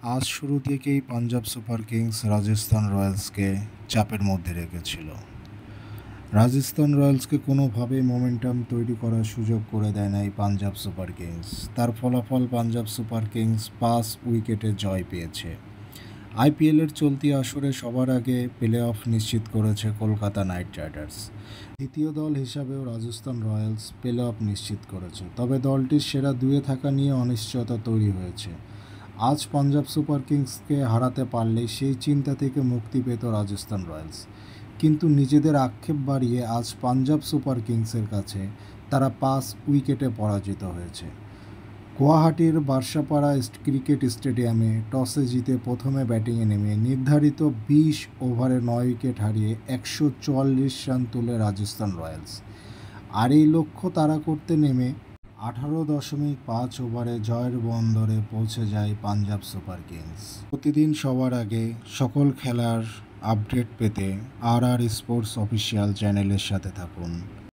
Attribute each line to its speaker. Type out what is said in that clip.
Speaker 1: আজ শুরু থেকেই পাঞ্জাব সুপার কিংস রাজস্থান রয়্যালসকে চাপের মধ্যে রেখেছিল। রাজস্থান রয়্যালসকে কোনোভাবেই মোমেন্টাম তৈরি করার সুযোগ করে দেয় না এই পাঞ্জাব সুপার কিংস। তার ফলাফল পাঞ্জাব সুপার কিংস 5 উইকেটে জয় পেয়েছে। আইপিএলের চলতি আসরে সবার আগে প্লে অফ নিশ্চিত করেছে কলকাতা নাইট রাইডার্স। দ্বিতীয় দল হিসাবেও রাজস্থান রয়্যালস প্লে অফ নিশ্চিত করেছে, তবে দলটির সেরা দুয়ে থাকা নিয়ে অনিশ্চয়তা তৈরি হয়েছে। আজ পাঞ্জাব সুপার কিংসকে হারাতে পারলেই সেই চিন্তা থেকে মুক্তি পেত রাজস্থান রয়্যালস, কিন্তু নিজেদের আক্ষেপ বাড়িয়ে আজ পাঞ্জাব সুপার কিংসের কাছে তারা 5 উইকেটে পরাজিত হয়েছে। গুয়াহাটির বার্সাপাড়া ক্রিকেট স্টেডিয়ামে টসে জিতে প্রথমে ব্যাটিংয়ে নেমে নির্ধারিত 20 ওভারে 9 উইকেট হারিয়ে 144 রান তুলে রাজস্থান রয়্যালস। আর এই লক্ষ্য তাড়া করতে নেমে 18.5 ওভারে জয়ের বন্দরে পৌঁছে যায় পাঞ্জাব সুপার কিংস। প্রতিদিন সবার আগে সকল খেলার আপডেট পেতে আর স্পোর্টস অফিসিয়াল চ্যানেলের সাথে থাকুন।